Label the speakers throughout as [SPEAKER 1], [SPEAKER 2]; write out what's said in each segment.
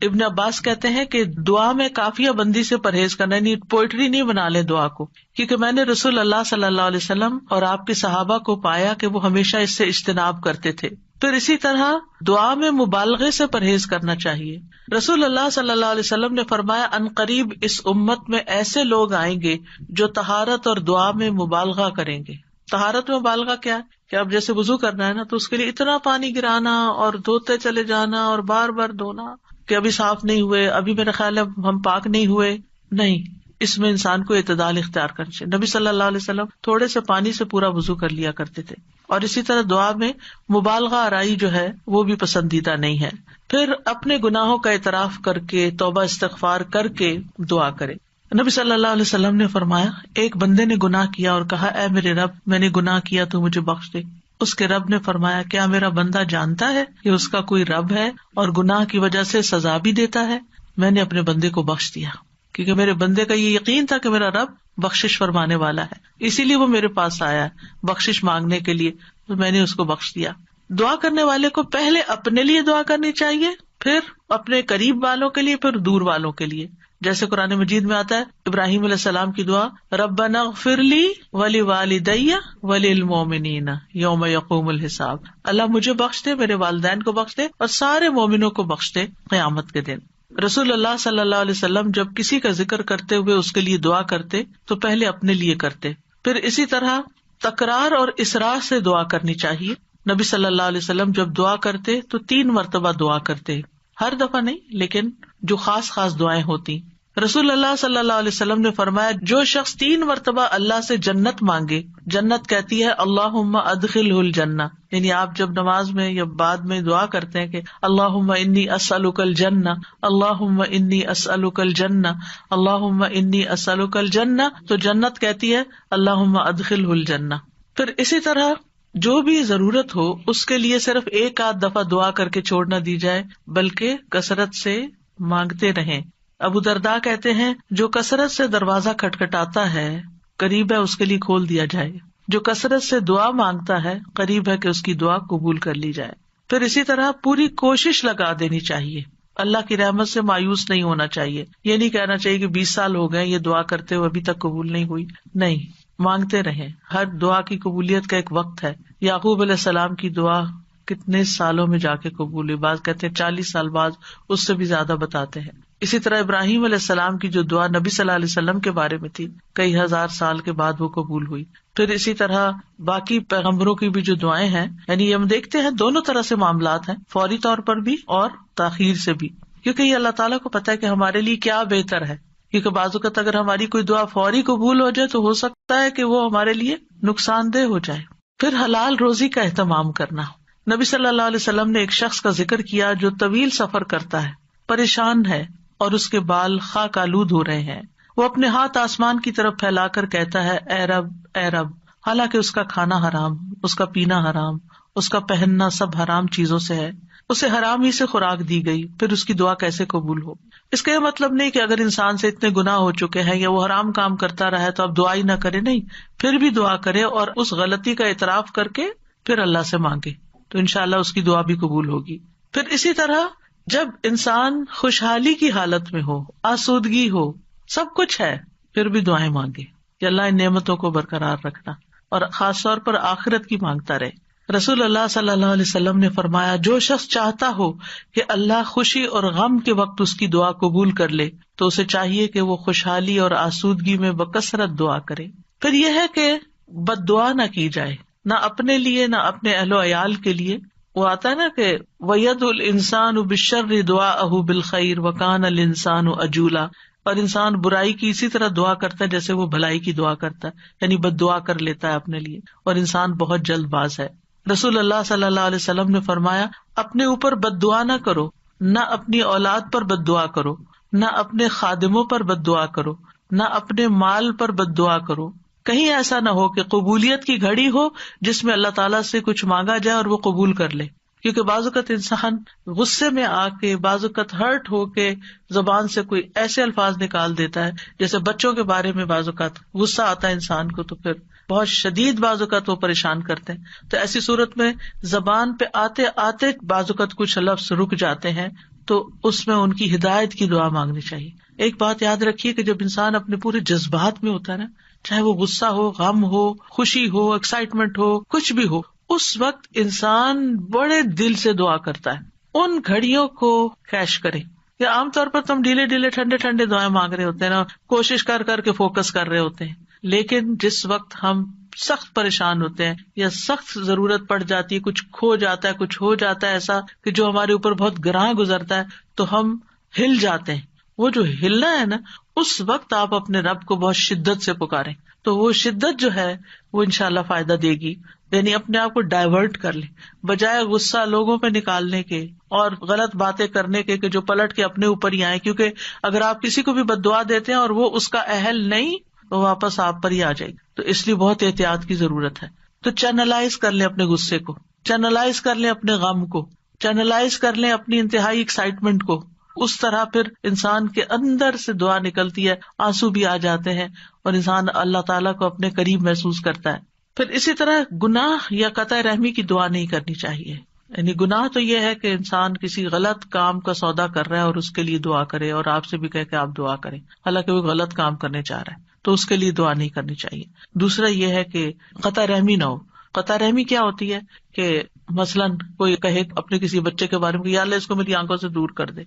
[SPEAKER 1] ابن عباس کہتے ہیں کہ دعا میں قافیہ بندی سے پرہیز کرنا، یعنی پوئٹری نہیں بنا لے دعا کو، کیونکہ میں نے رسول اللہ صلی اللہ علیہ وسلم اور آپ کے صحابہ کو پایا کہ وہ ہمیشہ اس سے اجتناب کرتے تھے. پھر اسی طرح دعا میں مبالغے سے پرہیز کرنا چاہیے. رسول اللہ صلی اللہ علیہ وسلم نے فرمایا ان قریب اس امت میں ایسے لوگ آئیں گے جو طہارت اور دعا میں مبالغہ کریں گے. طہارت میں مبالغہ کیا ہے کہ اب جیسے وضو کرنا ہے نا تو اس کے لیے اتنا پانی گرانا اور دھوتے چلے جانا اور بار بار دھونا کہ ابھی صاف نہیں ہوئے، ابھی میرا خیال ہے ہم پاک نہیں ہوئے. نہیں، اس میں انسان کو اعتدال اختیار کرنا چاہیے. نبی صلی اللہ علیہ وسلم تھوڑے سے پانی سے پورا وضو کر لیا کرتے تھے. اور اسی طرح دعا میں مبالغہ آرائی جو ہے وہ بھی پسندیدہ نہیں ہے. پھر اپنے گناہوں کا اعتراف کر کے توبہ استغفار کر کے دعا کرے. نبی صلی اللہ علیہ وسلم نے فرمایا ایک بندے نے گناہ کیا اور کہا اے میرے رب میں نے گناہ کیا تو مجھے بخش دے. اس کے رب نے فرمایا کیا میرا بندہ جانتا ہے کہ اس کا کوئی رب ہے اور گناہ کی وجہ سے سزا بھی دیتا ہے؟ میں نے اپنے بندے کو بخش دیا، کیونکہ میرے بندے کا یہ یقین تھا کہ میرا رب بخشش فرمانے والا ہے، اسی لیے وہ میرے پاس آیا ہے بخشش مانگنے کے لیے، تو میں نے اس کو بخش دیا. دعا کرنے والے کو پہلے اپنے لیے دعا کرنی چاہیے، پھر اپنے قریب والوں کے لیے، پھر دور والوں کے لیے. جیسے قرآن مجید میں آتا ہے ابراہیم علیہ السلام کی دعا ربنا اغفر لی ولوالدی وللمؤمنین یوم یقوم الحساب. اللہ مجھے بخش دے، میرے والدین کو بخش دے اور سارے مومنوں کو بخش دے قیامت کے دن. رسول اللہ صلی اللہ علیہ وسلم جب کسی کا ذکر کرتے ہوئے اس کے لیے دعا کرتے تو پہلے اپنے لیے کرتے. پھر اسی طرح تکرار اور اصرار سے دعا کرنی چاہیے. نبی صلی اللہ علیہ وسلم جب دعا کرتے تو 3 مرتبہ دعا کرتے، ہر دفعہ نہیں لیکن جو خاص دعائیں ہوتی. رسول اللہ صلی اللہ علیہ وسلم نے فرمایا جو شخص 3 مرتبہ اللہ سے جنت مانگے، جنت کہتی ہے اللہم ادخلہ الجنہ، یعنی آپ جب نماز میں یا بعد میں دعا کرتے ہیں کہ اللہم انی اسألک الجنہ، اللہم انی اسألک الجنہ، اللہم انی اسألک الجنہ، تو جنت کہتی ہے اللہم ادخلہ الجنہ. پھر اسی طرح جو بھی ضرورت ہو اس کے لیے صرف 1 آدھ دفعہ دعا کر کے چھوڑ نہ دی جائے بلکہ کثرت سے مانگتے رہیں. ابو درداء کہتے ہیں جو کثرت سے دروازہ کھٹکھٹاتا ہے قریب ہے اس کے لیے کھول دیا جائے، جو کثرت سے دعا مانگتا ہے قریب ہے کہ اس کی دعا قبول کر لی جائے. پھر اسی طرح پوری کوشش لگا دینی چاہیے، اللہ کی رحمت سے مایوس نہیں ہونا چاہیے. یہ نہیں کہنا چاہیے کہ 20 سال ہو گئے یہ دعا کرتے ہوئے ابھی تک قبول نہیں ہوئی. نہیں، مانگتے رہیں. ہر دعا کی قبولیت کا ایک وقت ہے. یعقوب علیہ السلام کی دعا کتنے سالوں میں جا کے قبول ہوئی، بعض کہتے ہیں 40 سال بعد، اس سے بھی زیادہ بتاتے ہیں. اسی طرح ابراہیم علیہ السلام کی جو دعا نبی صلی اللہ علیہ وسلم کے بارے میں تھی کئی ہزار سال کے بعد وہ قبول ہوئی. پھر اسی طرح باقی پیغمبروں کی بھی جو دعائیں ہیں، یعنی ہم دیکھتے ہیں دونوں طرح سے معاملات ہیں، فوری طور پر بھی اور تاخیر سے بھی، کیونکہ یہ اللہ تعالیٰ کو پتا ہے کہ ہمارے لیے کیا بہتر ہے. کیونکہ بعض اوقات اگر ہماری کوئی دعا فوری قبول ہو جائے تو ہو سکتا ہے کہ وہ ہمارے لیے نقصان دہ ہو جائے. پھر حلال روزی کا اہتمام کرنا. نبی صلی اللہ علیہ وسلم نے ایک شخص کا ذکر کیا جو طویل سفر کرتا ہے، پریشان ہے اور اس کے بال خاک آلود ہو رہے ہیں. وہ اپنے ہاتھ آسمان کی طرف پھیلا کر کہتا ہے اے رب اے رب، حالانکہ اس کا کھانا حرام، اس کا پینا حرام، اس کا پہننا سب حرام چیزوں سے ہے، اسے حرام ہی سے خوراک دی گئی، پھر اس کی دعا کیسے قبول ہو؟ اس کا یہ مطلب نہیں کہ اگر انسان سے اتنے گناہ ہو چکے ہیں یا وہ حرام کام کرتا رہا ہے تو اب دعا ہی نہ کرے. نہیں، پھر بھی دعا کرے اور اس غلطی کا اعتراف کر کے پھر اللہ سے مانگے تو انشاءاللہ اس کی دعا بھی قبول ہوگی. پھر اسی طرح جب انسان خوشحالی کی حالت میں ہو، آسودگی ہو، سب کچھ ہے، پھر بھی دعائیں مانگے کہ اللہ ان نعمتوں کو برقرار رکھنا، اور خاص طور پر آخرت کی مانگتا رہے. رسول اللہ صلی اللہ علیہ وسلم نے فرمایا جو شخص چاہتا ہو کہ اللہ خوشی اور غم کے وقت اس کی دعا قبول کر لے تو اسے چاہیے کہ وہ خوشحالی اور آسودگی میں بکثرت دعا کرے. پھر یہ ہے کہ بد دعا نہ کی جائے، نہ اپنے لیے نہ اپنے اہل و عیال کے لیے. وہ آتا ہے نا کہ وَيَدْعُ الْإِنسَانُ بِالشَّرِّ دُعَاءَهُ بِالْخَيْرِ وَكَانَ الْإِنسَانُ عَجُولًا، اور انسان برائی کی اسی طرح دعا کرتا ہے جیسے وہ بھلائی کی دعا کرتا ہے، یعنی بد دعا کر لیتا ہے اپنے لیے، اور انسان بہت جلد باز ہے. رسول اللہ صلی اللہ علیہ وسلم نے فرمایا اپنے اوپر بد دعا نہ کرو، نہ اپنی اولاد پر بد دعا کرو، نہ اپنے خادموں پر بد دعا کرو، نہ اپنے مال پر بد دعا کرو. کہیں ایسا نہ ہو کہ قبولیت کی گھڑی ہو جس میں اللہ تعالیٰ سے کچھ مانگا جائے اور وہ قبول کر لے. کیونکہ بعض اوقات انسان غصے میں آ کے، بعض اوقات ہرٹ ہو کے زبان سے کوئی ایسے الفاظ نکال دیتا ہے، جیسے بچوں کے بارے میں بعض اوقات غصہ آتا ہے انسان کو تو پھر بہت شدید بعض اوقات وہ پریشان کرتے ہیں. تو ایسی صورت میں زبان پہ آتے آتے بعض اوقات کچھ لفظ رک جاتے ہیں تو اس میں ان کی ہدایت کی دعا مانگنی چاہیے. ایک بات یاد رکھیے کہ جب انسان اپنے پورے جذبات میں ہوتا ہے نا، چاہے وہ غصہ ہو، غم ہو، خوشی ہو، ایکسائٹمنٹ ہو، کچھ بھی ہو، اس وقت انسان بڑے دل سے دعا کرتا ہے. ان گھڑیوں کو کیش کرے. یا عام طور پر تم ڈھیلے ڈھیلے ٹھنڈے ٹھنڈے دعائیں مانگ رہے ہوتے ہیں نا، کوشش کر کر کے فوکس کر رہے ہوتے ہیں. لیکن جس وقت ہم سخت پریشان ہوتے ہیں یا سخت ضرورت پڑ جاتی ہے، کچھ کھو جاتا ہے، کچھ ہو جاتا ہے ایسا کہ جو ہمارے اوپر بہت گراں گزرتا ہے، تو ہم ہل جاتے ہیں. وہ جو ہلنا ہے نا، اس وقت آپ اپنے رب کو بہت شدت سے پکاریں، تو وہ شدت جو ہے وہ انشاءاللہ فائدہ دے گی. یعنی اپنے آپ کو ڈائیورٹ کر لیں، بجائے غصہ لوگوں پہ نکالنے کے اور غلط باتیں کرنے کے کہ جو پلٹ کے اپنے اوپر ہی آئے. کیونکہ اگر آپ کسی کو بھی بد دعا دیتے ہیں اور وہ اس کا اہل نہیں، تو واپس آپ پر ہی آ جائے گی. تو اس لیے بہت احتیاط کی ضرورت ہے. تو چینلائز کر لیں اپنے غصے کو، چینلائز کر لیں اپنے غم کو، چینلائز کر لیں اپنی انتہائی ایکسائٹمنٹ کو. اس طرح پھر انسان کے اندر سے دعا نکلتی ہے، آنسو بھی آ جاتے ہیں اور انسان اللہ تعالیٰ کو اپنے قریب محسوس کرتا ہے. پھر اسی طرح گناہ یا قطع رحمی کی دعا نہیں کرنی چاہیے. یعنی گناہ تو یہ ہے کہ انسان کسی غلط کام کا سودا کر رہا ہے اور اس کے لیے دعا کرے اور آپ سے بھی کہے کہ آپ دعا کریں، حالانکہ وہ غلط کام کرنے چاہ رہا ہے، تو اس کے لیے دعا نہیں کرنی چاہیے. دوسرا یہ ہے کہ قطع رحمی نہ ہو. قطع رحمی کیا ہوتی ہے کہ مثلاً کوئی کہے اپنے کسی بچے کے بارے میں کہ یا اللہ اس کو میری آنکھوں سے دور کر دے،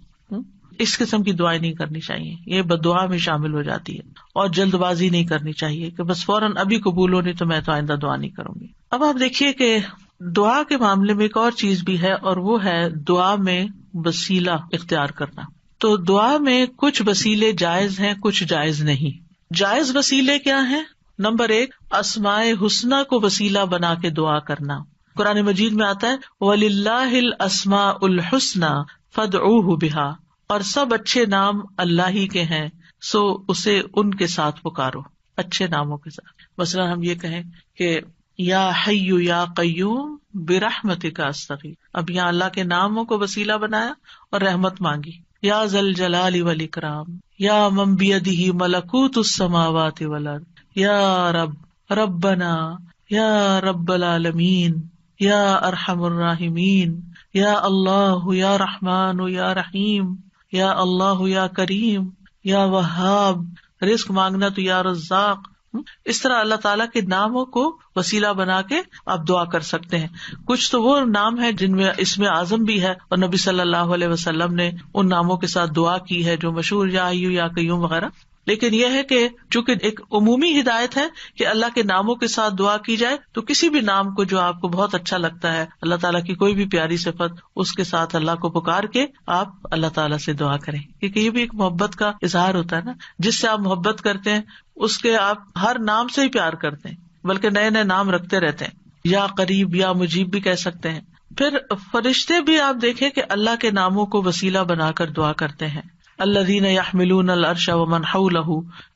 [SPEAKER 1] اس قسم کی دعائیں نہیں کرنی چاہیے. یہ بددعا میں شامل ہو جاتی ہے. اور جلد بازی نہیں کرنی چاہیے کہ بس فوراً ابھی قبول ہونی تو میں تو آئندہ دعا نہیں کروں گی. اب آپ دیکھیے کہ دعا کے معاملے میں ایک اور چیز بھی ہے، اور وہ ہے دعا میں وسیلہ اختیار کرنا. تو دعا میں کچھ وسیلے جائز ہیں، کچھ جائز نہیں. جائز وسیلے کیا ہیں؟ نمبر 1، اسماء حسنی کو وسیلہ بنا کے دعا کرنا. قرآن مجید میں آتا ہے وَلِلَّهِ الْأَسْمَاءُ الْحُسْنَى فَادْعُوهُ بِهَا، اور سب اچھے نام اللہ ہی کے ہیں، سو اسے ان کے ساتھ پکارو، اچھے ناموں کے ساتھ. مثلا ہم یہ کہیں کہ یا حی یا قیوم برحمتک استغیث. اب یہاں اللہ کے ناموں کو وسیلہ بنایا اور رحمت مانگی. یا ذا الجلال والاکرام، یا من بیدہ ملکوت السماوات والارض، یا رب ربنا، یا رب العالمین، یا ارحم الراحمین، یا اللہ یا رحمان یا رحیم، یا اللہ یا کریم، یا وہاب. رزق مانگنا تو یا رزاق. اس طرح اللہ تعالیٰ کے ناموں کو وسیلہ بنا کے آپ دعا کر سکتے ہیں. کچھ تو وہ نام ہے جن میں اسم اعظم بھی ہے، اور نبی صلی اللہ علیہ وسلم نے ان ناموں کے ساتھ دعا کی ہے جو مشہور یا حی یا قیوم وغیرہ. لیکن یہ ہے کہ چونکہ ایک عمومی ہدایت ہے کہ اللہ کے ناموں کے ساتھ دعا کی جائے، تو کسی بھی نام کو جو آپ کو بہت اچھا لگتا ہے، اللہ تعالیٰ کی کوئی بھی پیاری صفت، اس کے ساتھ اللہ کو پکار کے آپ اللہ تعالیٰ سے دعا کریں. کیونکہ یہ بھی ایک محبت کا اظہار ہوتا ہے نا، جس سے آپ محبت کرتے ہیں اس کے آپ ہر نام سے ہی پیار کرتے ہیں، بلکہ نئے نئے نام رکھتے رہتے ہیں. یا قریب یا مجیب بھی کہہ سکتے ہیں. پھر فرشتے بھی آپ دیکھیں کہ اللہ کے ناموں کو وسیلہ بنا کر دعا کرتے ہیں. الذین یحملون العرش ومن حولہ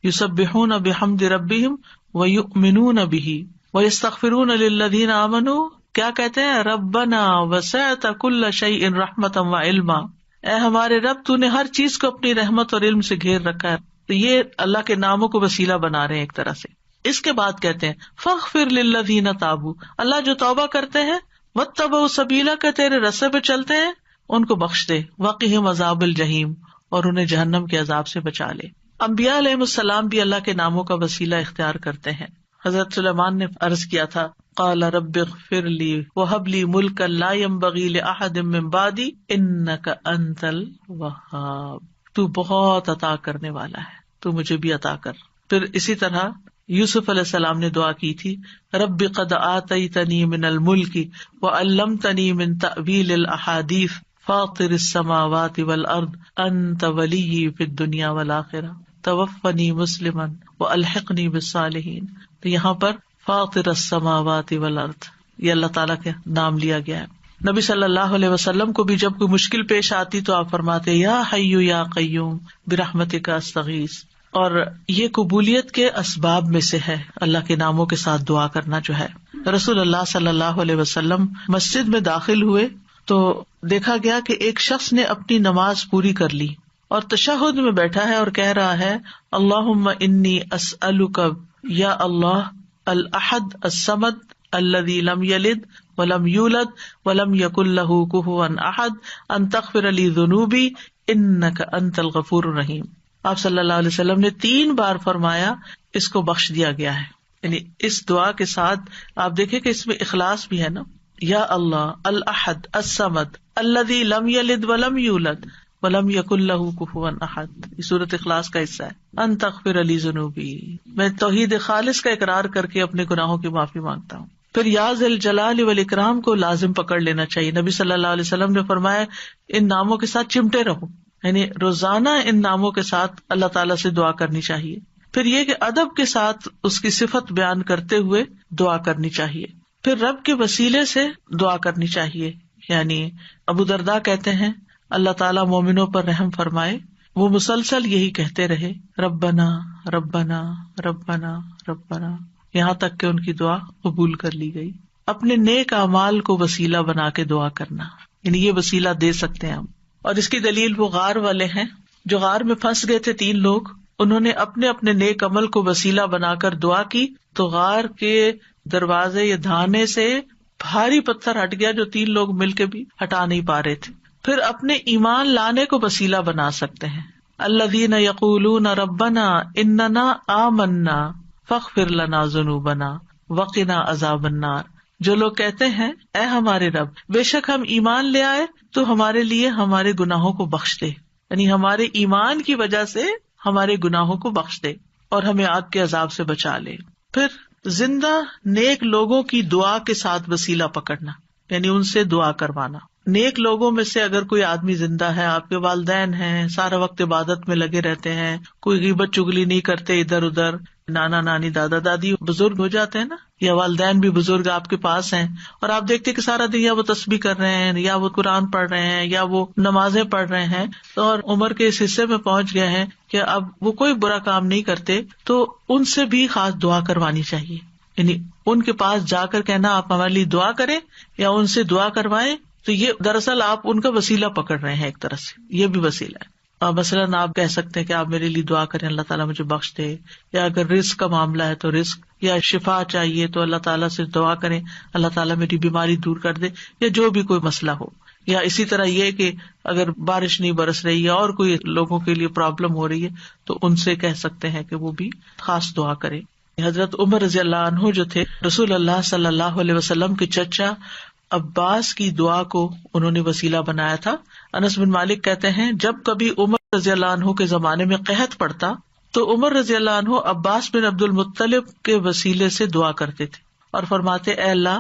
[SPEAKER 1] یسبحون بحمد ربہم ویؤمنون بہ ویستغفرون للذین آمنوا. کیا کہتے ہیں؟ ربنا وسعت کل شیء رحمتا وعلما. اے ہمارے رب، تو نے ہر چیز کو اپنی رحمت اور علم سے گھیر رکھا ہے. تو یہ اللہ کے ناموں کو وسیلہ بنا رہے ہیں ایک طرح سے. اس کے بعد کہتے ہیں فاغفر للذین تابوا، اللہ جو توبہ کرتے ہیں، واتبعوا سبیلک، تیرے رستے پہ چلتے ہیں، ان کو بخش دے. وقہم عذاب الجحیم، اور انہیں جہنم کے عذاب سے بچا لے. انبیاء علیہ السلام بھی اللہ کے ناموں کا وسیلہ اختیار کرتے ہیں. حضرت سلیمان نے عرض کیا تھا قال رب اغفر لی وہب لی ملکا لا ينبغی لأحد من بعدی انک انت الوہاب. تو بہت عطا کرنے والا ہے، تو مجھے بھی عطا کر. پھر اسی طرح یوسف علیہ السلام نے دعا کی تھی رب قد آتیتنی من الملک وعلمتنی من تأویل الاحادیث فاطر السماوات والارض انت ولی فی الدنیا والآخرہ توفنی مسلما والحقنی بالصالحین. تو یہاں پر فاطر السماوات والارض یہ اللہ تعالیٰ کے نام لیا گیا ہے. نبی صلی اللہ علیہ وسلم کو بھی جب کوئی مشکل پیش آتی تو آپ فرماتے یا حی یا قیوم برحمتک استغیث. اور یہ قبولیت کے اسباب میں سے ہے اللہ کے ناموں کے ساتھ دعا کرنا جو ہے. رسول اللہ صلی اللہ علیہ وسلم مسجد میں داخل ہوئے تو دیکھا گیا کہ ایک شخص نے اپنی نماز پوری کر لی اور تشہد میں بیٹھا ہے اور کہہ رہا ہے اللہم انی اسألک یا اللہ الاحد الصمد الذی لم یلد ولم یولد ولم یکن لہ کفوا احد ان تغفر لی ذنوبی انک انت الغفور الرحیم. آپ صلی اللہ علیہ وسلم نے 3 بار فرمایا اس کو بخش دیا گیا ہے. یعنی اس دعا کے ساتھ آپ دیکھیں کہ اس میں اخلاص بھی ہے نا. یا اللہ الاحد الصمد الذی لم یلد ولم یولد ولم یکن لہ کفوا احد، یہ سورۃ اخلاص کا حصہ ہے. ان تغفر لی ذنوبی، میں توحید خالص کا اقرار کر کے اپنے گناہوں کی معافی مانگتا ہوں. پھر یا ذی الجلال والاکرام کو لازم پکڑ لینا چاہیے. نبی صلی اللہ علیہ وسلم نے فرمایا ان ناموں کے ساتھ چمٹے رہو، یعنی روزانہ ان ناموں کے ساتھ اللہ تعالیٰ سے دعا کرنی چاہیے. پھر یہ کہ ادب کے ساتھ اس کی صفت بیان کرتے ہوئے دعا کرنی چاہیے. پھر رب کے وسیلے سے دعا کرنی چاہیے. یعنی ابو درداء کہتے ہیں اللہ تعالیٰ مومنوں پر رحم فرمائے، وہ مسلسل یہی کہتے رہے ربنا ربنا ربنا ربنا، یہاں تک کہ ان کی دعا قبول کر لی گئی. اپنے نیک اعمال کو وسیلہ بنا کے دعا کرنا، یعنی یہ وسیلہ دے سکتے ہیں ہم. اور اس کی دلیل وہ غار والے ہیں جو غار میں پھنس گئے تھے 3 لوگ، انہوں نے اپنے اپنے نیک عمل کو وسیلہ بنا کر دعا کی تو غار کے دروازے یا دھانے سے بھاری پتھر ہٹ گیا جو 3 لوگ مل کے بھی ہٹا نہیں پا رہے تھے. پھر اپنے ایمان لانے کو وسیلہ بنا سکتے ہیں. الذین یقولون ربنا اننا آمنا فاغفر لنا ذنوبنا وقنا عذاب النار، جو لوگ کہتے ہیں اے ہمارے رب بے شک ہم ایمان لے آئے تو ہمارے لیے ہمارے گناہوں کو بخش دے، یعنی ہمارے ایمان کی وجہ سے ہمارے گناہوں کو بخش دے اور ہمیں آگ کے عذاب سے بچا لے. پھر زندہ نیک لوگوں کی دعا کے ساتھ وسیلہ پکڑنا، یعنی ان سے دعا کروانا. نیک لوگوں میں سے اگر کوئی آدمی زندہ ہے، آپ کے والدین ہیں، سارا وقت عبادت میں لگے رہتے ہیں، کوئی غیبت چگلی نہیں کرتے ادھر ادھر، نانا نانی دادا دادی بزرگ ہو جاتے ہیں نا، یا والدین بھی بزرگ آپ کے پاس ہیں اور آپ دیکھتے کہ سارا دن یا وہ تسبیح کر رہے ہیں یا وہ قرآن پڑھ رہے ہیں یا وہ نمازیں پڑھ رہے ہیں اور عمر کے اس حصے میں پہنچ گئے ہیں کہ اب وہ کوئی برا کام نہیں کرتے، تو ان سے بھی خاص دعا کروانی چاہیے. یعنی ان کے پاس جا کر کہنا آپ ہمارے لیے دعا کریں یا ان سے دعا کروائیں، تو یہ دراصل آپ ان کا وسیلہ پکڑ رہے ہیں ایک طرح سے، یہ بھی وسیلہ ہے. مثلاً آپ کہہ سکتے ہیں کہ آپ میرے لیے دعا کریں اللہ تعالیٰ مجھے بخش دے، یا اگر رزق کا معاملہ ہے تو رزق، یا شفا چاہیے تو اللہ تعالیٰ سے دعا کریں اللہ تعالیٰ میری بیماری دور کر دے، یا جو بھی کوئی مسئلہ ہو. یا اسی طرح یہ کہ اگر بارش نہیں برس رہی ہے اور کوئی لوگوں کے لیے پرابلم ہو رہی ہے تو ان سے کہہ سکتے ہیں کہ وہ بھی خاص دعا کریں. حضرت عمر رضی اللہ عنہ جو تھے رسول اللہ صلی اللہ علیہ وسلم کے چچا عباس کی دعا کو انہوں نے وسیلہ بنایا تھا. انس بن مالک کہتے ہیں جب کبھی عمر رضی اللہ عنہ کے زمانے میں قحط پڑتا تو عمر رضی اللہ عنہ عباس بن عبد المطلب کے وسیلے سے دعا کرتے تھے اور فرماتے اے اللہ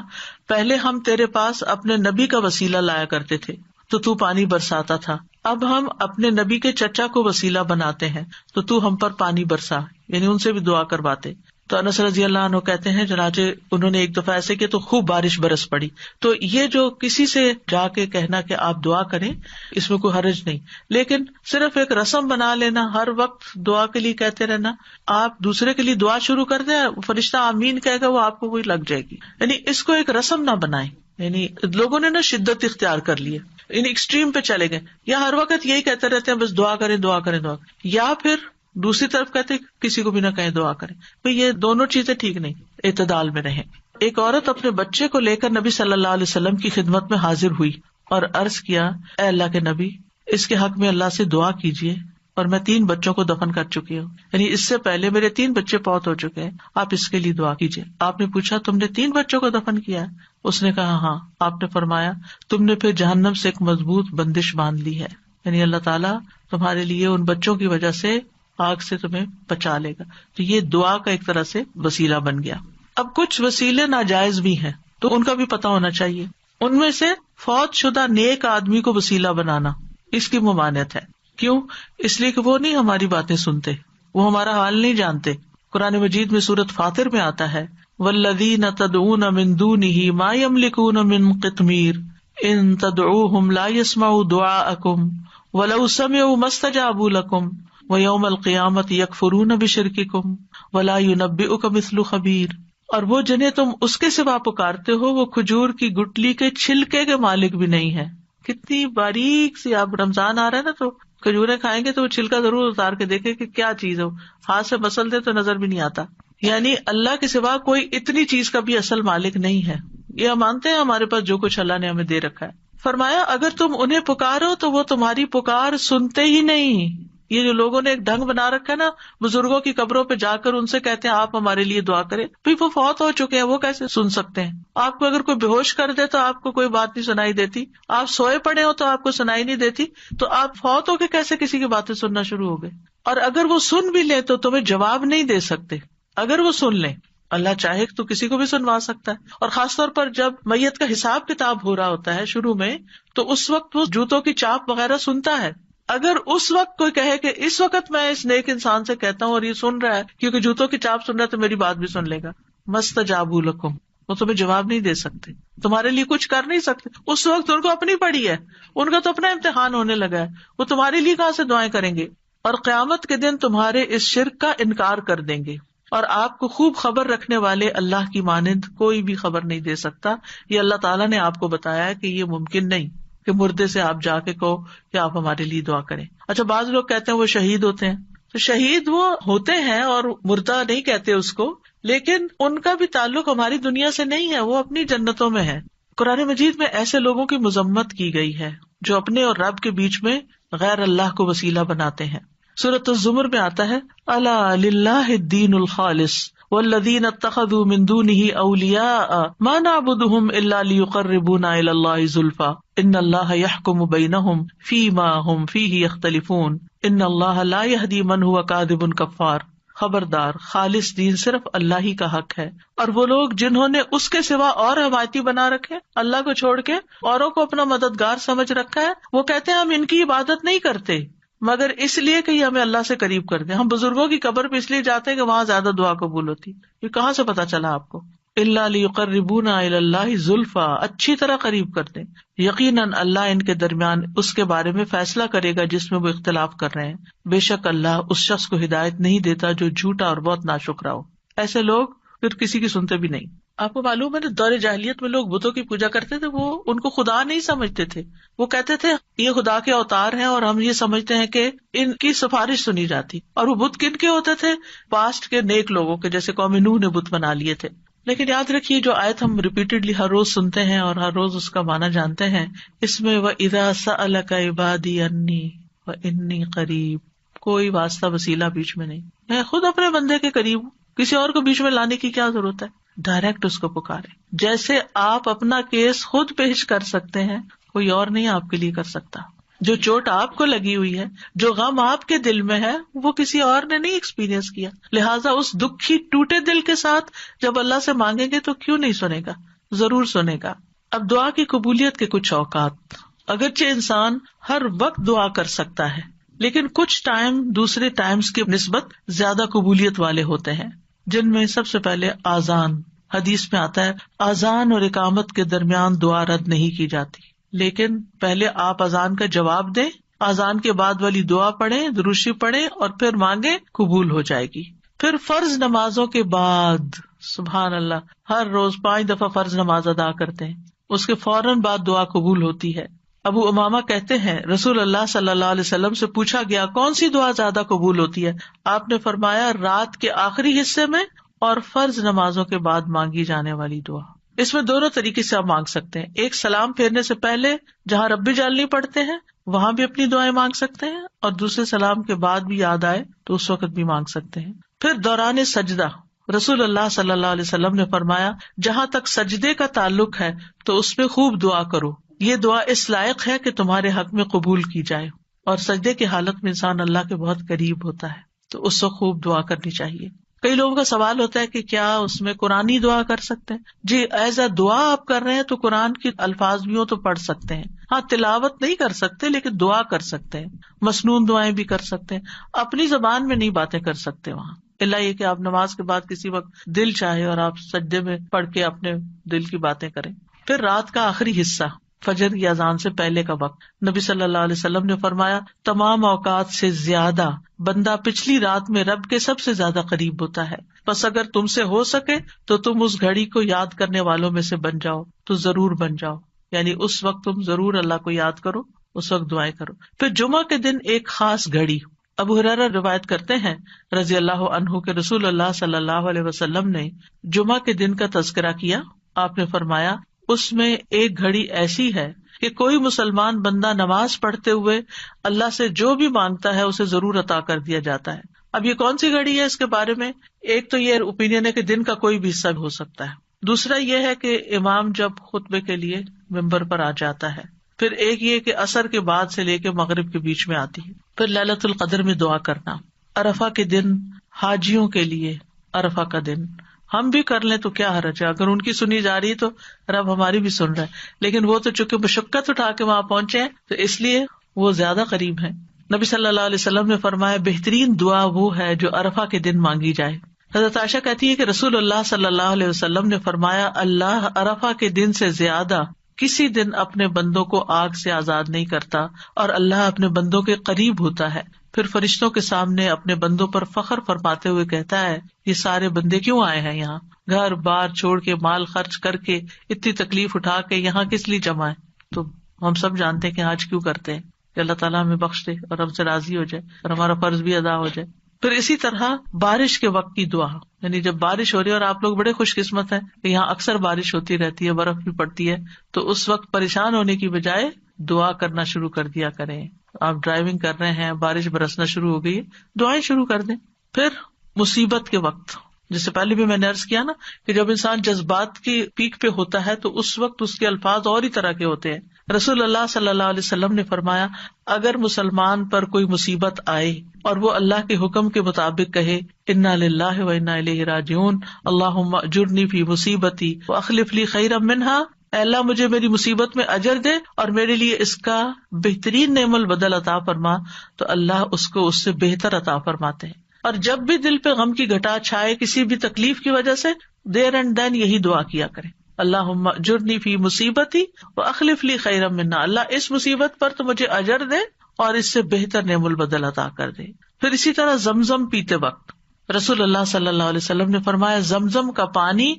[SPEAKER 1] پہلے ہم تیرے پاس اپنے نبی کا وسیلہ لایا کرتے تھے تو پانی برساتا تھا، اب ہم اپنے نبی کے چچا کو وسیلہ بناتے ہیں تو ہم پر پانی برسا، یعنی ان سے بھی دعا کرواتے. تو انس رضی اللہ عنہ کہتے ہیں چنانچہ انہوں نے ایک دفعہ ایسے کیا تو خوب بارش برس پڑی. تو یہ جو کسی سے جا کے کہنا کہ آپ دعا کریں اس میں کوئی حرج نہیں، لیکن صرف ایک رسم بنا لینا ہر وقت دعا کے لیے کہتے رہنا، آپ دوسرے کے لیے دعا شروع کر دیں فرشتہ آمین کہے گا وہ آپ کو وہی لگ جائے گی، یعنی اس کو ایک رسم نہ بنائیں. یعنی لوگوں نے نا شدت اختیار کر لی ہے، یعنی ایکسٹریم پہ چلے گئے، یا ہر وقت یہی کہتے رہتے ہیں بس دعا کریں دعا کریں دعا کریں، یا پھر دوسری طرف کہتے کسی کو بھی نہ کہیں دعا کریں. یہ دونوں چیزیں ٹھیک نہیں، اعتدال میں رہیں. ایک عورت اپنے بچے کو لے کر نبی صلی اللہ علیہ وسلم کی خدمت میں حاضر ہوئی اور عرض کیا اے اللہ کے نبی اس کے حق میں اللہ سے دعا کیجیے اور میں 3 بچوں کو دفن کر چکی ہوں، یعنی اس سے پہلے میرے 3 بچے فوت ہو چکے ہیں، آپ اس کے لیے دعا کیجیے. آپ نے پوچھا تم نے 3 بچوں کو دفن کیا ہے؟ اس نے کہا ہاں. آپ نے فرمایا تم نے پھر جہنم سے ایک مضبوط بندش باندھ لی ہے، یعنی اللہ تعالیٰ تمہارے لیے ان بچوں کی وجہ سے آگ سے تمہیں بچا لے گا. تو یہ دعا کا ایک طرح سے وسیلہ بن گیا. اب کچھ وسیلے ناجائز بھی ہیں تو ان کا بھی پتہ ہونا چاہیے. ان میں سے فوت شدہ نیک آدمی کو وسیلہ بنانا اس کی ممانعت ہے. کیوں؟ اس لیے کہ وہ نہیں ہماری باتیں سنتے، وہ ہمارا حال نہیں جانتے. قرآن مجید میں سورۃ فاطر میں آتا ہے والذین تدعون من دونہ ما یملکون من قطمیر ان تدعوہم لا یسمعوا دعاءکم ولو سمعوا ما استجابوا لکم وَيَوْمَ الْقِيَامَةِ يَكْفُرُونَ بِشِرْكِكُمْ وَلَا يُنَبِّئُكَ مِثْلُ خَبِيرٍ. اور وہ جنہیں تم اس کے سوا پکارتے ہو وہ کھجور کی گٹلی کے چھلکے کے مالک بھی نہیں ہے. کتنی باریک سی، آپ رمضان آ رہا ہے نا تو کھجوریں کھائیں گے تو وہ چھلکا ضرور اتار کے دیکھیں کہ کیا چیز ہو، ہاتھ سے مسل دے تو نظر بھی نہیں آتا. یعنی اللہ کے سوا کوئی اتنی چیز کا بھی اصل مالک نہیں ہے. یہ ہم مانتے ہیں ہمارے پاس جو کچھ اللہ نے ہمیں دے رکھا ہے. فرمایا اگر تم انہیں پکارو تو وہ تمہاری پکار سنتے ہی نہیں. یہ جو لوگوں نے ایک ڈھنگ بنا رکھا ہے نا, بزرگوں کی قبروں پہ جا کر ان سے کہتے ہیں آپ ہمارے لیے دعا کریں. بھائی وہ فوت ہو چکے ہیں, وہ کیسے سن سکتے ہیں؟ آپ کو اگر کوئی بے ہوش کر دے تو آپ کو کوئی بات نہیں سنائی دیتی, آپ سوئے پڑے ہو تو آپ کو سنائی نہیں دیتی, تو آپ فوت ہو کے کیسے کسی کی باتیں سننا شروع ہو گئے؟ اور اگر وہ سن بھی لیں تو تمہیں جواب نہیں دے سکتے. اگر وہ سن لیں, اللہ چاہے تو کسی کو بھی سنوا سکتا ہے. اور خاص طور پر جب میت کا حساب کتاب ہو رہا ہوتا ہے شروع میں, تو اس وقت وہ جوتوں کی چاپ وغیرہ سنتا ہے. اگر اس وقت کوئی کہے کہ اس وقت میں اس نیک انسان سے کہتا ہوں اور یہ سن رہا ہے کیونکہ جوتوں کی چاپ سن رہا ہے تو میری بات بھی سن لے گا, مستجابوا لکم, وہ تمہیں جواب نہیں دے سکتے, تمہارے لیے کچھ کر نہیں سکتے. اس وقت ان کو اپنی پڑی ہے, ان کا تو اپنا امتحان ہونے لگا ہے, وہ تمہارے لیے کہاں سے دعائیں کریں گے؟ اور قیامت کے دن تمہارے اس شرک کا انکار کر دیں گے. اور آپ کو خوب خبر رکھنے والے اللہ کی مانند کوئی بھی خبر نہیں دے سکتا. یہ اللہ تعالیٰ نے آپ کو بتایا ہے کہ یہ ممکن نہیں کہ مردے سے آپ جا کے کہو کہ آپ ہمارے لیے دعا کریں. اچھا, بعض لوگ کہتے ہیں وہ شہید ہوتے ہیں, تو شہید وہ ہوتے ہیں اور مردہ نہیں کہتے اس کو, لیکن ان کا بھی تعلق ہماری دنیا سے نہیں ہے, وہ اپنی جنتوں میں ہے. قرآن مجید میں ایسے لوگوں کی مذمت کی گئی ہے جو اپنے اور رب کے بیچ میں غیر اللہ کو وسیلہ بناتے ہیں. سورۃ الزمر میں آتا ہے, الا للہ الدین الخالص والذین اتخذوا من دونہ اولیاء ما نعبدهم الا لیقربونا الی اللہ زلفی ان اللہ یحکم بینہم فیما ہم فیہ یختلفون ان اللہ لا یہدی من هو کاذب کفار. خبردار, خالص دین صرف اللہ ہی کا حق ہے, اور وہ لوگ جنہوں نے اس کے سوا اور حمایتی بنا رکھے, اللہ کو چھوڑ کے اوروں کو اپنا مددگار سمجھ رکھا ہے, وہ کہتے ہیں ہم ان کی عبادت نہیں کرتے مگر اس لیے کہ یہ ہمیں اللہ سے قریب کر دیں. ہم بزرگوں کی قبر پہ اس لیے جاتے ہیں کہ وہاں زیادہ دعا قبول ہوتی. یہ کہاں سے پتا چلا آپ کو؟ الا لیقربونا الی اللہ زلفی, اچھی طرح قریب کر دیں. یقیناً اللہ ان کے درمیان اس کے بارے میں فیصلہ کرے گا جس میں وہ اختلاف کر رہے ہیں. بے شک اللہ اس شخص کو ہدایت نہیں دیتا جو جھوٹا اور بہت ناشکرا ہو. ایسے لوگ پھر کسی کی سنتے بھی نہیں. آپ کو معلوم ہے نا, دور جاہلیت میں لوگ بتوں کی پوجا کرتے تھے, وہ ان کو خدا نہیں سمجھتے تھے. وہ کہتے تھے یہ خدا کے اوتار ہیں اور ہم یہ سمجھتے ہیں کہ ان کی سفارش سنی جاتی. اور وہ بت کن کے ہوتے تھے؟ پاسٹ کے نیک لوگوں کے, جیسے قوم نوح نے بت بنا لیے تھے. لیکن یاد رکھیے جو آیت ہم ریپیٹڈلی ہر روز سنتے ہیں اور ہر روز اس کا معنی جانتے ہیں, اس میں وَإِذَا سَأَلَكَ عِبَادِي أَنِّي وَإِنِّي قَرِيبٌ, کوئی واسطہ وسیلہ بیچ میں نہیں. میں خود اپنے بندے کے قریب ہوں, کسی اور کو بیچ میں لانے کی کیا ضرورت ہے؟ ڈائریکٹ اس کو پکارے. جیسے آپ اپنا کیس خود پیش کر سکتے ہیں, کوئی اور نہیں آپ کے لیے کر سکتا. جو چوٹ آپ کو لگی ہوئی ہے, جو غم آپ کے دل میں ہے, وہ کسی اور نے نہیں ایکسپیرئنس کیا. لہٰذا اس دکھی ٹوٹے دل کے ساتھ جب اللہ سے مانگیں گے تو کیوں نہیں سنے گا, ضرور سنے گا. اب دعا کی قبولیت کے کچھ اوقات. اگرچہ انسان ہر وقت دعا کر سکتا ہے, لیکن کچھ ٹائم دوسرے ٹائمز کی نسبت زیادہ قبولیت والے ہوتے ہیں, جن میں سب سے پہلے آذان. حدیث میں آتا ہے آذان اور اقامت کے درمیان دعا رد نہیں کی جاتی, لیکن پہلے آپ اذان کا جواب دیں, اذان کے بعد والی دعا پڑھیں, درود پڑھیں اور پھر مانگیں, قبول ہو جائے گی. پھر فرض نمازوں کے بعد, سبحان اللہ, ہر روز 5 دفعہ فرض نماز ادا کرتے ہیں, اس کے فوراً بعد دعا قبول ہوتی ہے. ابو امامہ کہتے ہیں رسول اللہ صلی اللہ علیہ وسلم سے پوچھا گیا کون سی دعا زیادہ قبول ہوتی ہے؟ آپ نے فرمایا رات کے آخری حصے میں اور فرض نمازوں کے بعد مانگی جانے والی دعا. اس میں دونوں طریقے سے آپ مانگ سکتے ہیں. ایک سلام پھیرنے سے پہلے جہاں ربی جعلنی پڑھتے ہیں وہاں بھی اپنی دعائیں مانگ سکتے ہیں, اور دوسرے سلام کے بعد بھی یاد آئے تو اس وقت بھی مانگ سکتے ہیں. پھر دوران سجدہ رسول اللہ صلی اللہ علیہ وسلم نے فرمایا جہاں تک سجدے کا تعلق ہے تو اس میں خوب دعا کرو, یہ دعا اس لائق ہے کہ تمہارے حق میں قبول کی جائے. اور سجدے کی حالت میں انسان اللہ کے بہت قریب ہوتا ہے, تو اس سے خوب دعا کرنی چاہیے. کئی لوگوں کا سوال ہوتا ہے کہ کیا اس میں قرآنی دعا کر سکتے ہیں؟ جی, ایز اے دعا آپ کر رہے ہیں تو قرآن کے الفاظ بھی ہو تو پڑھ سکتے ہیں. ہاں, تلاوت نہیں کر سکتے لیکن دعا کر سکتے ہیں, مسنون دعائیں بھی کر سکتے ہیں. اپنی زبان میں نہیں باتیں کر سکتے وہاں, اللہ یہ کہ آپ نماز کے بعد کسی وقت دل چاہے اور آپ سجدے میں پڑھ کے اپنے دل کی باتیں کریں. پھر رات کا آخری حصہ, فجر کی اذان سے پہلے کا وقت, نبی صلی اللہ علیہ وسلم نے فرمایا تمام اوقات سے زیادہ بندہ پچھلی رات میں رب کے سب سے زیادہ قریب ہوتا ہے. بس اگر تم سے ہو سکے تو تم اس گھڑی کو یاد کرنے والوں میں سے بن جاؤ, تو ضرور بن جاؤ. یعنی اس وقت تم ضرور اللہ کو یاد کرو, اس وقت دعائیں کرو. پھر جمعہ کے دن ایک خاص گھڑی, ابو ہریرہ روایت کرتے ہیں رضی اللہ عنہ کہ رسول اللہ صلی اللہ علیہ وسلم نے جمعہ کے دن کا تذکرہ کیا. آپ نے فرمایا اس میں ایک گھڑی ایسی ہے کہ کوئی مسلمان بندہ نماز پڑھتے ہوئے اللہ سے جو بھی مانگتا ہے اسے ضرور عطا کر دیا جاتا ہے. اب یہ کون سی گھڑی ہے؟ اس کے بارے میں ایک تو یہ اوپینین ہے کہ دن کا کوئی بھی حصہ ہو سکتا ہے. دوسرا یہ ہے کہ امام جب خطبے کے لیے ممبر پر آ جاتا ہے. پھر ایک یہ کہ عصر کے بعد سے لے کے مغرب کے بیچ میں آتی ہے. پھر لیلۃ القدر میں دعا کرنا. عرفہ کے دن حاجیوں کے لیے عرفہ کا دن ہم بھی کر لیں تو کیا حرج ہے؟ اگر ان کی سنی جا رہی تو رب ہماری بھی سن رہا ہے. لیکن وہ تو چونکہ مشقت اٹھا کے وہاں پہنچے ہیں تو اس لیے وہ زیادہ قریب ہیں. نبی صلی اللہ علیہ وسلم نے فرمایا بہترین دعا وہ ہے جو عرفہ کے دن مانگی جائے. حضرت عائشہ کہتی ہے کہ رسول اللہ صلی اللہ علیہ وسلم نے فرمایا اللہ عرفہ کے دن سے زیادہ کسی دن اپنے بندوں کو آگ سے آزاد نہیں کرتا اور اللہ اپنے بندوں کے قریب ہوتا ہے. پھر فرشتوں کے سامنے اپنے بندوں پر فخر فرماتے ہوئے کہتا ہے یہ سارے بندے کیوں آئے ہیں یہاں؟ گھر بار چھوڑ کے مال خرچ کر کے اتنی تکلیف اٹھا کے یہاں کس لیے جمع ہے؟ تو ہم سب جانتے ہیں کہ آج کیوں کرتے ہیں کہ اللہ تعالیٰ ہمیں بخش دے اور ہم سے راضی ہو جائے اور ہمارا فرض بھی ادا ہو جائے. پھر اسی طرح بارش کے وقت کی دعا، یعنی جب بارش ہو رہی ہے اور آپ لوگ بڑے خوش قسمت ہیں کہ یہاں اکثر بارش ہوتی رہتی ہے، برف بھی پڑتی ہے، تو اس وقت پریشان ہونے کی بجائے دعا کرنا شروع کر دیا کریں. آپ ڈرائیونگ کر رہے ہیں، بارش برسنا شروع ہو گئی، دعائیں شروع کر دیں. پھر مصیبت کے وقت، جس سے پہلے بھی میں نے عرض کیا نا کہ جب انسان جذبات کی پیک پہ ہوتا ہے تو اس وقت اس کے الفاظ اور ہی طرح کے ہوتے ہیں. رسول اللہ صلی اللہ علیہ وسلم نے فرمایا اگر مسلمان پر کوئی مصیبت آئے اور وہ اللہ کے حکم کے مطابق کہے انا للہ و انا الیہ راجعون اللہم اجرنی فی مصیبتی واخلف لی خیرا منہا، اے اللہ مجھے میری مصیبت میں اجر دے اور میرے لیے اس کا بہترین نعم البدل عطا فرما، تو اللہ اس کو اس سے بہتر عطا فرماتے ہیں. اور جب بھی دل پہ غم کی گھٹا چھائے کسی بھی تکلیف کی وجہ سے، دیر اینڈ دین یہی دعا کیا کریں اللہم اجرنی فی مصیبتی واخلف لی خیرا منہا، اللہ اس مصیبت پر تو مجھے اجر دے اور اس سے بہتر نعم البدل عطا کر دے. پھر اسی طرح زمزم پیتے وقت رسول اللہ صلی اللہ علیہ وسلم نے فرمایا زمزم کا پانی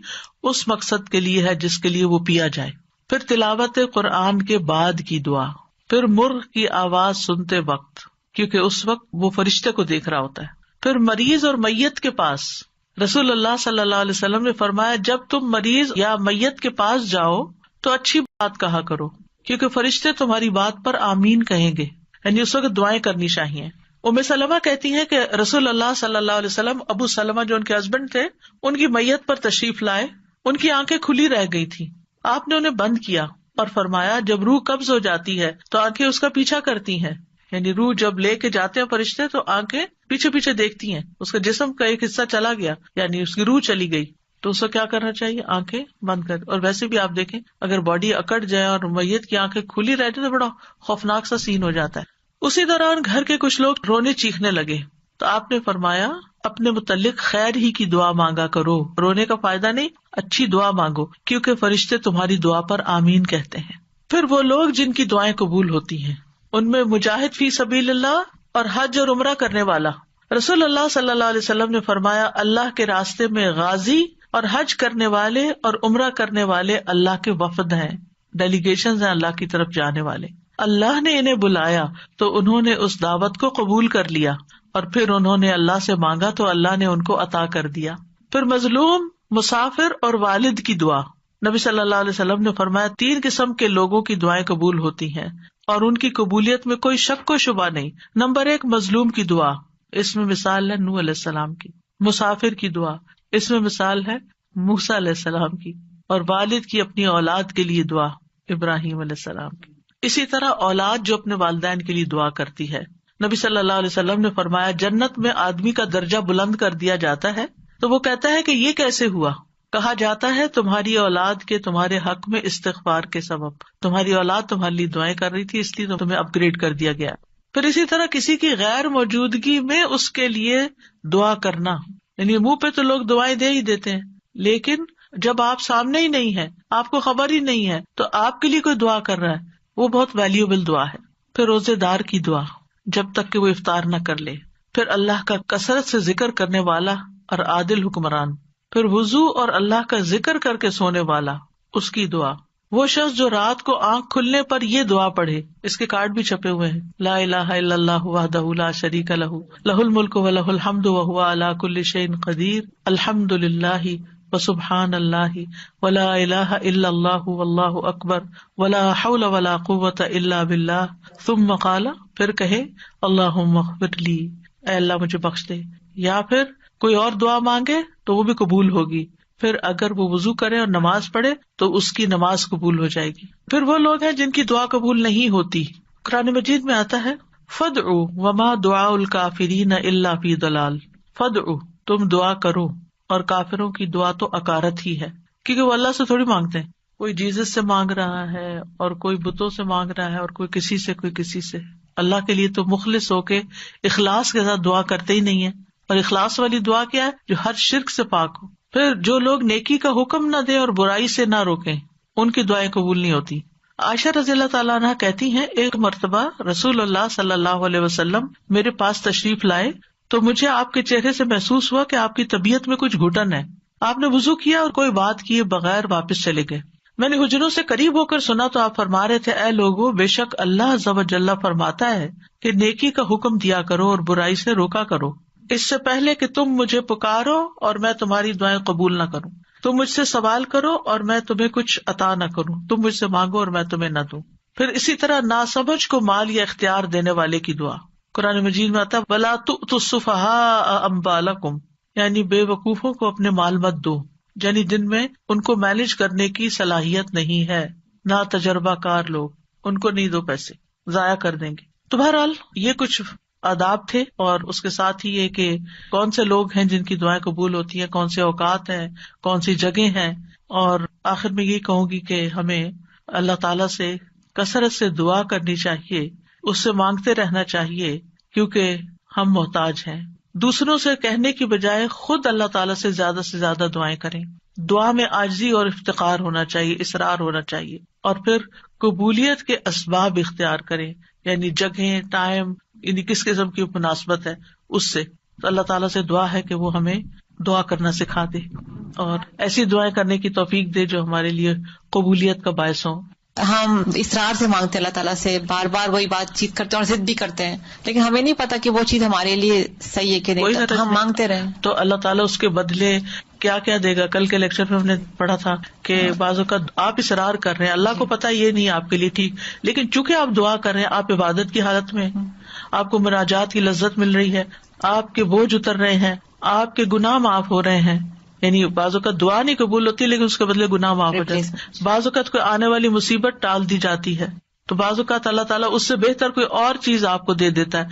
[SPEAKER 1] اس مقصد کے لیے ہے جس کے لیے وہ پیا جائے. پھر تلاوت قرآن کے بعد کی دعا. پھر مرغ کی آواز سنتے وقت، کیونکہ اس وقت وہ فرشتے کو دیکھ رہا ہوتا ہے. پھر مریض اور میت کے پاس رسول اللہ صلی اللہ علیہ وسلم نے فرمایا جب تم مریض یا میت کے پاس جاؤ تو اچھی بات کہا کرو، کیونکہ فرشتے تمہاری بات پر آمین کہیں گے. یعنی اس وقت دعائیں کرنی چاہیے. ام سلمہ کہتی ہیں کہ رسول اللہ صلی اللہ علیہ وسلم ابو سلمہ جو ان کے ہسبینڈ تھے ان کی میت پر تشریف لائے. ان کی آنکھیں کھلی رہ گئی تھی، آپ نے انہیں بند کیا اور فرمایا جب روح قبض ہو جاتی ہے تو آنکھیں اس کا پیچھا کرتی ہیں. یعنی روح جب لے کے جاتے ہیں فرشتے تو آنکھیں پیچھے پیچھے دیکھتی ہیں. اس کا جسم کا ایک حصہ چلا گیا یعنی اس کی روح چلی گئی تو اس کو کیا کرنا چاہیے؟ آنکھیں بند کر. اور ویسے بھی آپ دیکھیں اگر باڈی اکڑ جائے اور میت کی آنکھیں کھلی رہتی تو بڑا خوفناک سا سین ہو جاتا ہے. اسی دوران گھر کے کچھ لوگ رونے چیخنے لگے تو آپ نے فرمایا اپنے متعلق خیر ہی کی دعا مانگا کرو، رونے کا فائدہ نہیں، اچھی دعا مانگو کیونکہ فرشتے تمہاری دعا پر آمین کہتے ہیں. پھر وہ لوگ جن کی دعائیں قبول ہوتی ہیں ان میں مجاہد فی سبیل اللہ اور حج اور عمرہ کرنے والا. رسول اللہ صلی اللہ علیہ وسلم نے فرمایا اللہ کے راستے میں غازی اور حج کرنے والے اور عمرہ کرنے والے اللہ کے وفد ہیں، ڈیلیگیشنز ہیں اللہ کی طرف جانے والے. اللہ نے انہیں بلایا تو انہوں نے اس دعوت کو قبول کر لیا اور پھر انہوں نے اللہ سے مانگا تو اللہ نے ان کو عطا کر دیا. پھر مظلوم، مسافر اور والد کی دعا. نبی صلی اللہ علیہ وسلم نے فرمایا 3 قسم کے لوگوں کی دعائیں قبول ہوتی ہیں اور ان کی قبولیت میں کوئی شک و شبہ نہیں. نمبر 1 مظلوم کی دعا، اس میں مثال ہے نوح علیہ السلام کی. مسافر کی دعا، اس میں مثال ہے موسیٰ علیہ السلام کی. اور والد کی اپنی اولاد کے لیے دعا، ابراہیم علیہ السلام کی. اسی طرح اولاد جو اپنے والدین کے لیے دعا کرتی ہے. نبی صلی اللہ علیہ وسلم نے فرمایا جنت میں آدمی کا درجہ بلند کر دیا جاتا ہے تو وہ کہتا ہے کہ یہ کیسے ہوا؟ کہا جاتا ہے تمہاری اولاد کے تمہارے حق میں استغفار کے سبب، تمہاری اولاد تمہارے لیے دعائیں کر رہی تھی اس لیے تمہیں اپ گریڈ کر دیا گیا. پھر اسی طرح کسی کی غیر موجودگی میں اس کے لیے دعا کرنا، یعنی منہ پہ تو لوگ دعائیں دے ہی دیتے ہیں لیکن جب آپ سامنے ہی نہیں ہے، آپ کو خبر ہی نہیں ہے تو آپ کے لیے کوئی دعا کر رہا ہے، وہ بہت ویلیوبل دعا ہے. پھر روزے دار کی دعا جب تک کہ وہ افطار نہ کر لے. پھر اللہ کا کثرت سے ذکر کرنے والا اور عادل حکمران. پھر وضو اور اللہ کا ذکر کر کے سونے والا، اس کی دعا. وہ شخص جو رات کو آنکھ کھلنے پر یہ دعا پڑھے، اس کے کارڈ بھی چھپے ہوئے ہیں، لا الہ الا اللہ وحدہ لا شریک لہ لہ الملک ولہ الحمد وہو علی کل شیء قدیر، الحمد للہ وسبحان اللہ ولا الہ الا اللہ واللہ اکبر ولا حول ولا قوۃ الا باللہ، ثم قال، پھر کہے اللہم اغفر لی، اے اللہ مجھے بخش دے، یا پھر کوئی اور دعا مانگے تو وہ بھی قبول ہوگی، پھر اگر وہ وضو کرے اور نماز پڑھے تو اس کی نماز قبول ہو جائے گی۔ پھر وہ لوگ ہیں جن کی دعا قبول نہیں ہوتی، قرآن مجید میں آتا ہے فادعوا وما دعاء الکافرین الا فی ضلال، فادعوا تم دعا کرو، اور کافروں کی دعا تو اکارت ہی ہے، کیونکہ وہ اللہ سے تھوڑی مانگتے ہیں، کوئی جیزس سے مانگ رہا ہے اور کوئی بتوں سے مانگ رہا ہے اور کوئی کسی سے، اللہ کے لیے تو مخلص ہو کے اخلاص کے ساتھ دعا کرتے ہی نہیں ہے، اور اخلاص والی دعا کیا ہے؟ جو ہر شرک سے پاک ہو۔ پھر جو لوگ نیکی کا حکم نہ دیں اور برائی سے نہ روکیں، ان کی دعائیں قبول نہیں ہوتی۔ عائشہ رضی اللہ تعالیٰ عنہ کہتی ہیں، ایک مرتبہ رسول اللہ صلی اللہ علیہ وسلم میرے پاس تشریف لائے تو مجھے آپ کے چہرے سے محسوس ہوا کہ آپ کی طبیعت میں کچھ گھٹن ہے۔ آپ نے وضو کیا اور کوئی بات کیے بغیر واپس چلے گئے۔ میں نے حجروں سے قریب ہو کر سنا تو آپ فرما رہے تھے، اے لوگوں، بے شک اللہ عز و جل فرماتا ہے کہ نیکی کا حکم دیا کرو اور برائی سے روکا کرو، اس سے پہلے کہ تم مجھے پکارو اور میں تمہاری دعائیں قبول نہ کروں، تم مجھ سے سوال کرو اور میں تمہیں کچھ عطا نہ کروں، تم مجھ سے مانگو اور میں تمہیں نہ دوں۔ پھر اسی طرح ناسمجھ کو مال یا اختیار دینے والے کی دعا، قرآن مجید میں آتا ہے وَلَا تُؤْتُوا السُّفَهَاءَ أَمْوَالَكُمْ، یعنی بے وقوفوں کو اپنے مال مت دو، یعنی جن میں ان کو مینج کرنے کی صلاحیت نہیں ہے، نہ تجربہ کار لوگ، ان کو نہیں دو، پیسے ضائع کر دیں گے۔ تو بہرحال یہ کچھ آداب تھے، اور اس کے ساتھ ہی یہ کہ کون سے لوگ ہیں جن کی دعائیں قبول ہوتی ہیں، کون سے اوقات ہیں، کون سی جگہ ہیں، اور آخر میں یہی کہوں گی کہ ہمیں اللہ تعالیٰ سے کثرت سے دعا کرنی چاہیے، اس سے مانگتے رہنا چاہیے، کیونکہ ہم محتاج ہیں۔ دوسروں سے کہنے کی بجائے خود اللہ تعالیٰ سے زیادہ دعائیں کریں، دعا میں عاجزی اور افتقار ہونا چاہیے، اصرار ہونا چاہیے، اور پھر قبولیت کے اسباب اختیار کریں، یعنی جگہیں، ٹائم، یعنی کس قسم کی مناسبت ہے اس سے۔ تو اللہ تعالیٰ سے دعا ہے کہ وہ ہمیں دعا کرنا سکھا دے اور ایسی دعائیں کرنے کی توفیق دے جو ہمارے لیے قبولیت کا باعث ہوں۔
[SPEAKER 2] ہم اصرار سے مانگتے ہیں اللہ تعالیٰ سے، بار بار وہی بات چیت کرتے ہیں اور ضد بھی کرتے ہیں، لیکن ہمیں نہیں پتا کہ وہ چیز ہمارے لیے صحیح ہے کہ نہیں، تو ہم مانگتے رہیں
[SPEAKER 1] تو اللہ تعالیٰ اس کے بدلے کیا کیا دے گا۔ کل کے لیکچر میں ہم نے پڑھا تھا کہ بعض اوقات آپ اصرار کر رہے ہیں، اللہ کو پتا یہ نہیں آپ کے لیے ٹھیک، لیکن چونکہ آپ دعا کر رہے ہیں، آپ عبادت کی حالت میں، آپ کو مناجات کی لذت مل رہی ہے، آپ کے بوجھ اتر رہے ہیں، آپ کے گناہ معاف ہو رہے ہیں، یعنی بعض اوقات دعا نہیں قبول ہوتی لیکن اس کے بدلے گناہ معاف ہو جاتے ہیں، بعض اوقات کوئی آنے والی مصیبت ٹال دی جاتی ہے، تو بعض اوقات اللہ تعالیٰ اس سے بہتر کوئی اور چیز آپ کو دے دیتا ہے۔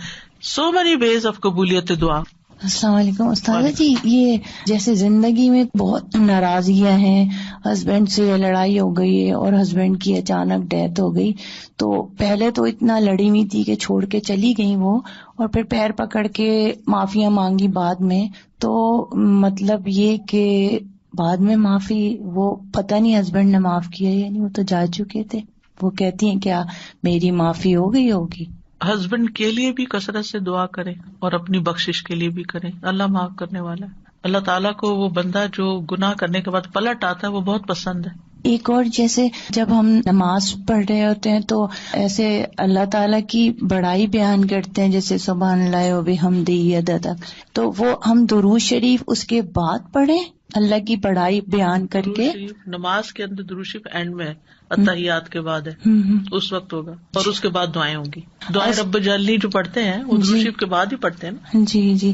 [SPEAKER 1] سو مینی ویز آف قبولیت دعا۔
[SPEAKER 3] السلام علیکم استاذہ جی، یہ جیسے زندگی میں بہت ناراضگیاں ہیں، ہسبینڈ سے لڑائی ہو گئی ہے اور ہسبینڈ کی اچانک ڈیتھ ہو گئی، تو پہلے تو اتنا لڑی ہوئی تھی کہ چھوڑ کے چلی گئی وہ، اور پھر پیر پکڑ کے معافیاں مانگی بعد میں، تو مطلب یہ کہ بعد میں معافی وہ پتہ نہیں ہسبینڈ نے معاف کیا، یعنی وہ تو جا چکے تھے، وہ کہتی ہیں کیا میری معافی ہو گئی ہوگی؟
[SPEAKER 1] ہسبینڈ کے لیے بھی کثرت سے دعا کریں اور اپنی بخشش کے لیے بھی کریں، اللہ معاف کرنے والا ہے۔ اللہ تعالیٰ کو وہ بندہ جو گناہ کرنے کے بعد پلٹ آتا ہے وہ بہت پسند ہے۔
[SPEAKER 3] ایک اور، جیسے جب ہم نماز پڑھ رہے ہوتے ہیں تو ایسے اللہ تعالیٰ کی بڑائی بیان کرتے ہیں، جیسے سبحان اللہ و بحمدہ عدد تک، تو وہ ہم درود شریف اس کے بعد پڑھیں اللہ کی بڑائی بیان کر کے؟
[SPEAKER 1] نماز کے اندر درود شریف اینڈ میں اتحیات کے بعد ہے، اس وقت ہوگا، اور اس کے بعد دعائیں ہوں گی۔ دعائیں رب جلنی جو پڑھتے ہیں وہ درود شریف کے بعد ہی پڑھتے ہیں نا۔
[SPEAKER 3] جی جی،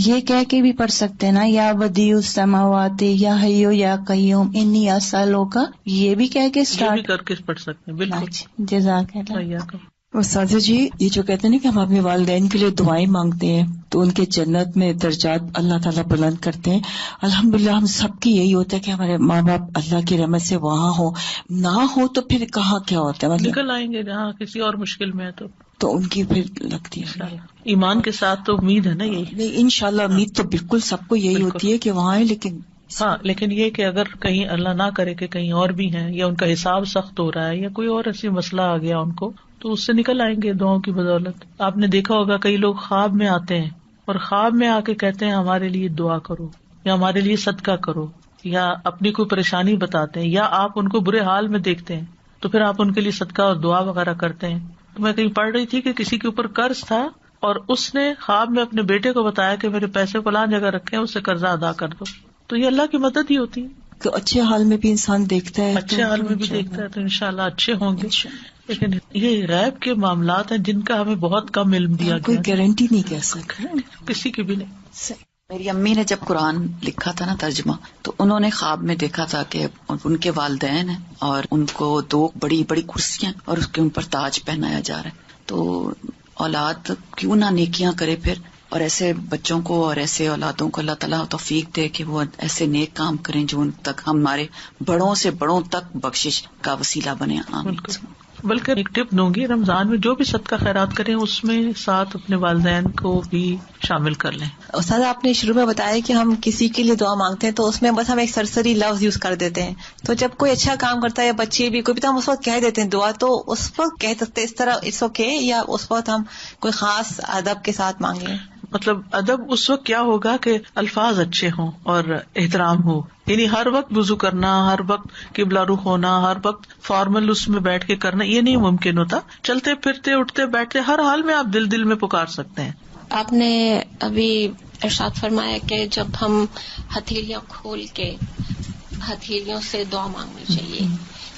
[SPEAKER 3] یہ کہہ کے بھی پڑھ سکتے ہیں نا، یا بدیع السماوات یا حیو یا قیوم انی اسألک، یہ بھی کہہ کے
[SPEAKER 1] اسٹارٹ کر کے پڑھ سکتے ہیں، بالکل۔
[SPEAKER 3] جزاک اللہ۔
[SPEAKER 4] استاذہ جی، یہ جو کہتے ہیں نا کہ ہم اپنے والدین کے لیے دعائیں مانگتے ہیں تو ان کے جنت میں درجات اللہ تعالیٰ بلند کرتے ہیں، الحمدللہ ہم سب کی یہی ہوتا ہے کہ ہمارے ماں باپ اللہ کی رحمت سے وہاں ہو، نہ ہو تو پھر کہاں کیا ہوتا ہے، مطلب
[SPEAKER 1] نکل آئیں گے جہاں کسی اور مشکل میں ہے
[SPEAKER 4] تو ان کی پھر لگتی ہے
[SPEAKER 1] ایمان کے ساتھ تو امید ہے نا یہی۔
[SPEAKER 4] نہیں، انشاءاللہ امید تو بالکل سب کو یہی ہوتی ہے کہ وہاں ہے، لیکن یہ کہ اگر کہیں اللہ نہ کرے کہ کہیں اور بھی ہیں، یا ان کا حساب سخت ہو رہا ہے، یا کوئی اور ایسی مسئلہ آ گیا ان کو، تو اس سے نکل آئیں گے دعاؤں کی بدولت۔ آپ نے دیکھا ہوگا کئی لوگ خواب میں آتے ہیں اور خواب میں آ کے کہتے ہیں ہمارے لیے دعا کرو یا ہمارے لیے صدقہ کرو،
[SPEAKER 1] یا اپنی کوئی پریشانی بتاتے ہیں یا آپ ان کو برے حال میں دیکھتے ہیں تو پھر آپ ان کے لیے صدقہ اور دعا وغیرہ کرتے ہیں. میں کہیں پڑھ رہی تھی کہ کسی کے اوپر قرض تھا اور اس نے خواب میں اپنے بیٹے کو بتایا کہ میرے پیسے فلاں جگہ رکھے ہیں, اس سے قرضہ ادا کر دو. تو یہ اللہ کی مدد ہی ہوتی ہے
[SPEAKER 4] کہ اچھے حال میں بھی انسان دیکھتا ہے,
[SPEAKER 1] اچھے حال میں بھی دیکھتا ہے تو انشاءاللہ اچھے ہوں گے. لیکن یہ غیب کے معاملات ہیں جن کا ہمیں بہت کم علم دیا گیا,
[SPEAKER 4] کوئی گارنٹی نہیں کہہ سکتا
[SPEAKER 1] کسی کی بھی نہیں.
[SPEAKER 5] میری امی نے جب قرآن لکھا تھا نا ترجمہ, تو انہوں نے خواب میں دیکھا تھا کہ ان کے والدین ہیں اور ان کو 2 بڑی بڑی کرسیاں اور اس کے ان پر تاج پہنایا جا رہا ہے. تو اولاد کیوں نہ نیکیاں کرے پھر, اور ایسے بچوں کو اور ایسے اولادوں کو اللہ تعالیٰ توفیق دے کہ وہ ایسے نیک کام کریں جو ان تک ہمارے بڑوں سے بڑوں تک بخشش کا وسیلہ بنے.
[SPEAKER 1] بلکہ ایک ٹپ دوں گی, رمضان میں جو بھی صدقہ خیرات کریں اس میں ساتھ اپنے والدین کو بھی شامل کر لیں.
[SPEAKER 2] استاد آپ نے شروع میں بتایا کہ ہم کسی کے لیے دعا مانگتے ہیں تو اس میں بس ہم ایک سرسری لفظ یوز کر دیتے ہیں, تو جب کوئی اچھا کام کرتا ہے یا بچے بھی کوئی بھی تو ہم اس وقت کہہ دیتے ہیں دعا, تو اس وقت کہہ سکتے اس طرح اٹس اوکے, یا اس وقت ہم کوئی خاص ادب کے ساتھ مانگیں؟
[SPEAKER 1] مطلب ادب اس وقت کیا ہوگا کہ الفاظ اچھے ہوں اور احترام ہو, یعنی ہر وقت وضو کرنا, ہر وقت قبلہ رخ ہونا, ہر وقت فارمل اس میں بیٹھ کے کرنا, یہ نہیں ممکن ہوتا. چلتے پھرتے اٹھتے بیٹھتے ہر حال میں آپ دل میں پکار سکتے ہیں.
[SPEAKER 6] آپ نے ابھی ارشاد فرمایا کہ جب ہم ہتھیلیاں کھول کے ہتھیلیوں سے دعا مانگنی چاہیے.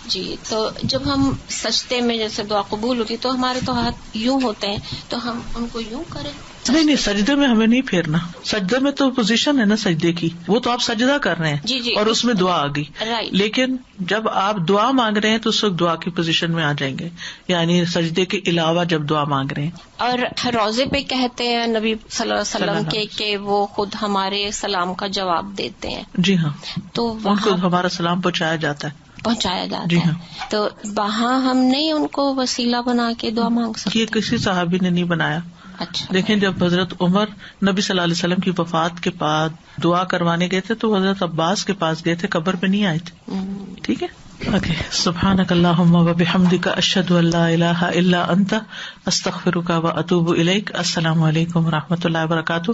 [SPEAKER 6] جی, تو جب ہم سجدے میں جیسے دعا قبول ہوتی تو ہمارے تو ہاتھ یوں ہوتے ہیں, تو ہم ان کو یوں کریں؟
[SPEAKER 1] نہیں, سجدے میں ہمیں نہیں پھیرنا. سجدے میں تو پوزیشن ہے نا سجدے کی, وہ تو آپ سجدہ کر رہے ہیں
[SPEAKER 6] جی
[SPEAKER 1] اور اس میں دعا آ گئی. لیکن جب آپ دعا مانگ رہے ہیں تو اس وقت دعا کی پوزیشن میں آ جائیں گے, یعنی سجدے کے علاوہ جب دعا مانگ رہے ہیں.
[SPEAKER 6] اور روزے پہ کہتے ہیں نبی صلی اللہ علیہ وسلم کے کہ وہ خود ہمارے سلام کا جواب دیتے ہیں.
[SPEAKER 1] جی ہاں,
[SPEAKER 6] تو
[SPEAKER 1] ان کو ہمارا سلام پہنچایا جاتا ہے.
[SPEAKER 6] تو وہاں ہم نہیں ان کو وسیلہ بنا کے دعا مانگ سکتے.
[SPEAKER 1] یہ کسی صحابی نے نہیں بنایا.
[SPEAKER 6] اچھا,
[SPEAKER 1] دیکھیں جب حضرت عمر نبی صلی اللہ علیہ وسلم کی وفات کے بعد دعا کروانے گئے تھے تو حضرت عباس کے پاس گئے تھے, قبر پہ نہیں آئے تھے. ٹھیک ہے, اوکے. سبحانک اللہم و بحمدک, اشہد ان لا الہ الا انت, استغفرک و اتوب الیک. السلام علیکم و رحمۃ اللہ وبرکاتہ.